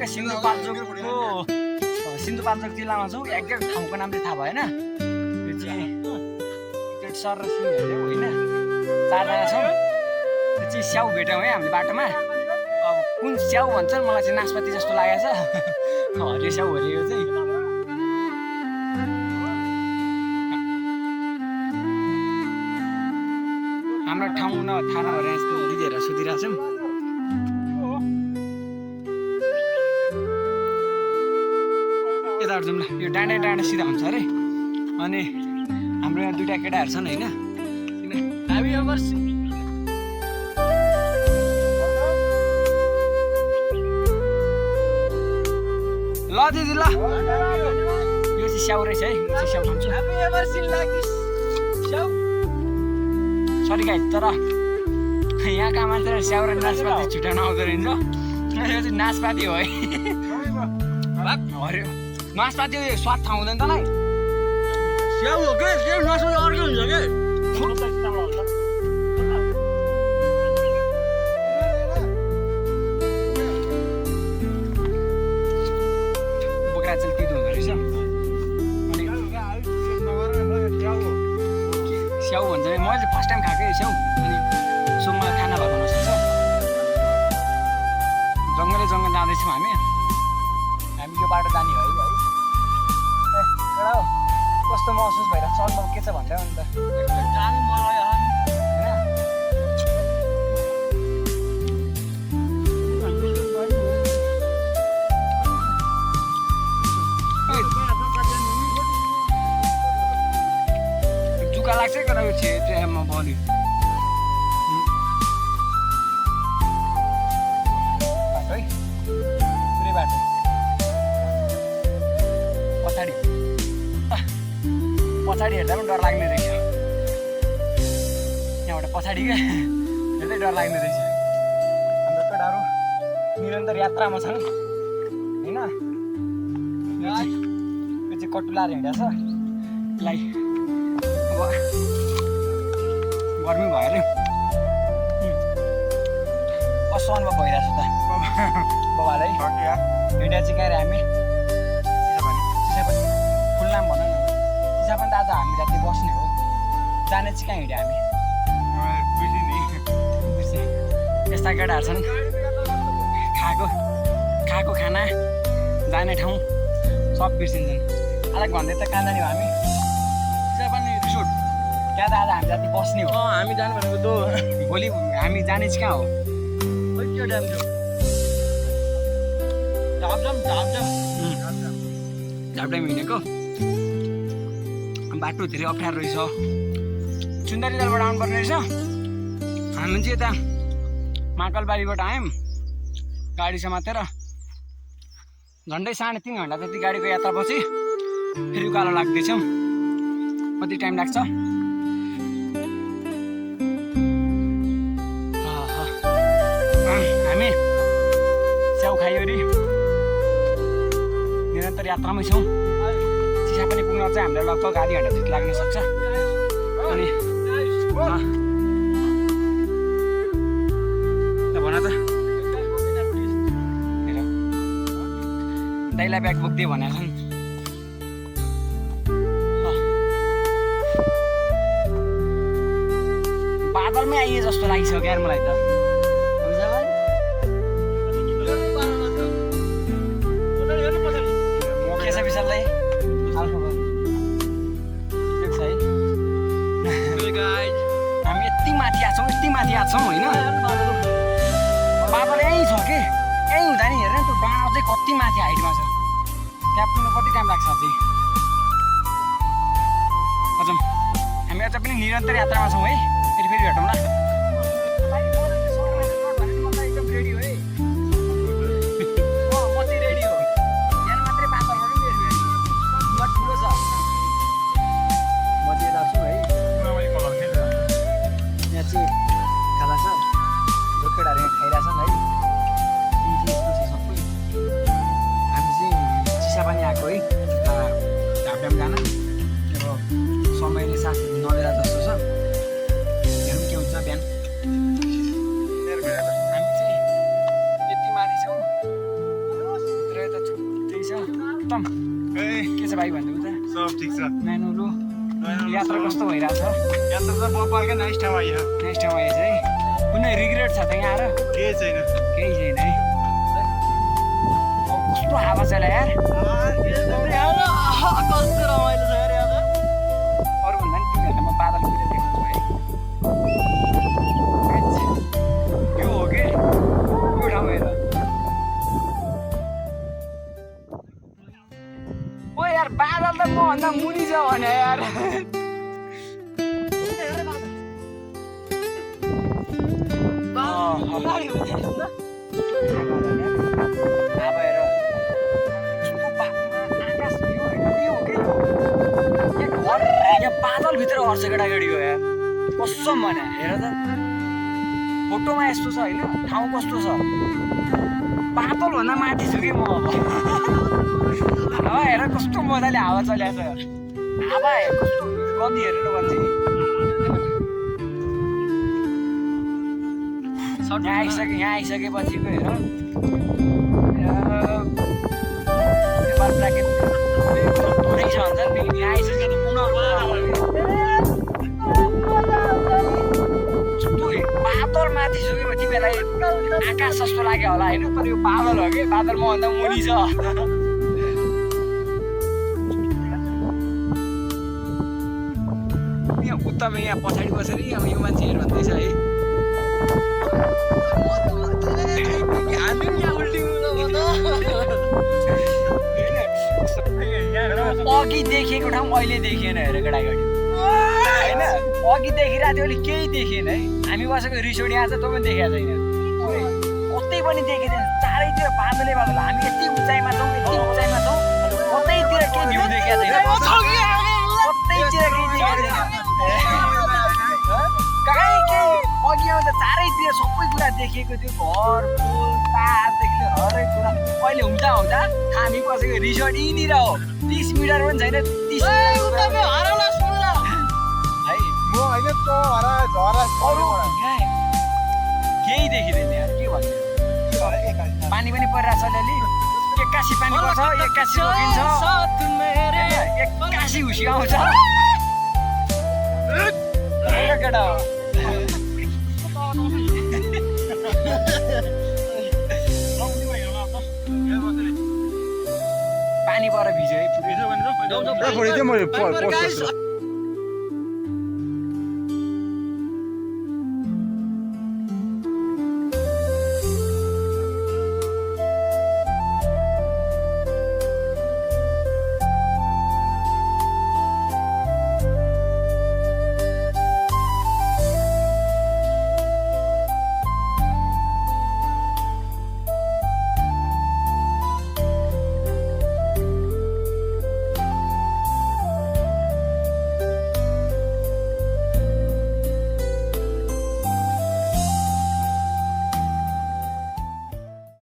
सिन्धुपाल्चोक जिल्लामा छौँ। एक्ज्याक्ट ठाउँको नाम चाहिँ थाहा भएन। यो चाहिँ सर र सिंहहरूले होइन 4 जना छौँ। यो चाहिँ स्याउ भेट्यौँ है हामीले बाटोमा। अब कुन स्याउ भन्छन् मलाई चाहिँ नासपाती जस्तो लागेको छ। हरियो स्याउ हो यो चाहिँ। हाम्रो ठाउँ थाहा नभएर यस्तो दिदीहरूलाई सोधिरहेको छौँ। यताबाट जाउँ ल। यो डाँडा सिधा हुन्छ अरे। अनि हाम्रो यहाँ 2टा केटाहरू छन् होइन। ल दिदी ल। यो चाहिँ स्याउ रहेछ है। म चाहिँ स्याउ खान्छु। सरी गाइस, तर यहाँका मान्छेले स्याउ र नासपाती छुट्याउन आउँदो रहेछ। यो चाहिँ नासपाती हो है। हरियो नासपाती स्वाद थाहा हुँदैन तँलाई? स्याउ हो के? स्याउ नासपाती अर्कै हुन्छ के? बोक्रा चाहिँ तितो हुँदो रहेछ। अनि स्याउ भन्छ नि, मैले फर्स्ट टाइम खाएकै स्याउ। अनि सो मलाई खाना भएको नसक्छ। जङ्गल जाँदैछौँ हामी यो बाटो जाने हो है। कस्तो महसुस भइरहेको छ अनुभव के छ भन्दा अन्त जानु मन लाग्यो जुका लाग्छ कि यो ट्रेनमा बल्यो। बाटो है पुरै बाटो पछाडि हेर्दा पनि डर लाग्ने रहेछ। यहाँबाट पछाडि क्या हेर्दै डर लाग्ने रहेछ। हाम्रो केटाहरू निरन्तर यात्रामा छन् होइन। यो चाहिँ कटुलाएर हिँडेको छ। यसलाई अब गर्मी भयो अरे कस्तो अनुभव भइरहेको छ त बाबालाई? हिँडेको चाहिँ कहाँ हामी चिसापानी फुल नाम भन न। चिसापानी त आज हामी राति बस्ने हो। जाने चाहिँ कहाँ हिँड्यो हामी? यस्ता केटाहरू छन्। खाएको खाना जाने ठाउँ सब बिर्सिन्छन्। अलग भन्दै त कहाँ जाने हो हामी? चिसापानी रिसोर्ट। त्यहाँ त आज हामी राति बस्ने हो। हामी जानु भनेको त भोलि हामी जाने चाहिँ कहाँ हो? के टाइम थियो? झापडाम हिँडेको बाटो धेरै अप्ठ्यारो रहेछ। सुन्दरीजलबाट आउनुपर्ने रहेछ। हामी चाहिँ यता महाकालबारीबाट आयौँ गाडी समातेर। झन्डै 3.5 घन्टा जति गाडीको यात्रापछि फेरि उकालो लाग्दैछौँ। कति टाइम लाग्छ? हामी स्याउ खायो अरे निरन्तर यात्रामै छौँ। चिसापानी पुग्न चाहिँ हामीलाई लगभग आधी घन्टा जति लाग्न सक्छ। अनि भन त दाइलाई ब्याग बोक्दै भनेको छन्। बादलमै आइए जस्तो लागिसक्यो यार मलाई त। विशाललाई हामी यति माथि आएको छौँ होइन। बादल यहीँ छ कि यहीँ हुँदा नि हेर त्यो डाँडा चाहिँ कति माथि हाइटमा छ। त्यहाँ पुग्नु कति टाइम लाग्छ अझै? हजुर हामी अझ पनि निरन्तर यात्रामा छौँ है। फेरि भेटौँ ल। एकदम रेडी हो है। म चाहिँ रेडी हो। यहाँ मात्रै पातल हो नि ठुलो छ। म चाहिँ यता छु है। यहाँ चाहिँ खाना छ। केटाहरू यहाँ खाइरहेछन् है। यस्तो छ सबै। हामी चाहिँ चिसापानी आएको है झापडाम जान। अब समयले साथ नदिएर जस्तो छ। हेरौँ के हुन्छ बिहान। हामी चाहिँ यति माथि छौँ। गौतम ए के छ भाइ भन्नु त सब ठिक छ नानुलु यात्रा कस्तो भइरहेछ यात्रा त बपालकै नाइस ठाउँ आइयो नेक्स्ट टाइम आएछ है कुनै रिग्रेट छ त यहाँ आएर केही छैन केही छैन है कस्तो हावा चल्यो यार कस्तो रमाइलो छ यार यहाँ अरूभन्दा नि 3 घन्टामा बादल पुगेर देख्छु है यो हो कि यो ठाउँ हेर ओ यार बादल त मभन्दा मुनि छ भने यार बादलभित्र हर्छ केटाकेटी हो यार कसम भने हेर त फोटोमा यस्तो छ होइन ठाउँ कस्तो छ बादलभन्दा माथि छु कि म अब हेर कस्तो मजाले हावा चलिरहेको छ हावा हेर कस्तो गति हेरेर भन्छ कि यहाँ आइसकेपछिको हेर नेपाल प्राकृतिक थोरै छ भन्छ नि यहाँ आइसके त बादल माथि छु कि तिमीलाई आकाश जस्तो लाग्यो होला होइन तर यो बादल हो कि बादल मभन्दा मुनि छ यहाँ उत्तम यहाँ पछाडि बसेर अब यो मान्छेहरू भन्दैछ है अघि देखेको ठाउँ अहिले देखिएन हेर केटाकेटी होइन अघि देखिरहेको थियो अहिले केही देखिएन है हामी बसेको रिसोर्ट यहाँ छ तँ पनि देखेको छैन कतै पनि देखिँदैन चारैतिर बादलै बादल हामी यति उचाइमा छौँ कतैतिर केही भ्यू देखेको छैन कतैतिर केही देखेको छैन कहीँ केही अघि आउँदा चारैतिर सबै कुरा देखिएको थियो घर फुल तारदेखि लिएर हरेक कुरा अहिले हुँदा हामी बसेको रिसोर्ट यहीँनिर हो 30 मिटर पनि छैन 30 केही देखिँदैन यार के भन्ने पानी पनि परिरहेछ अलिअलि एक्कासी पानी पर्छ एक्कासी रोकिन्छ एक्कासी हुसी आउँछ केटा पानी पर भिज्यो है मैले पोस्ट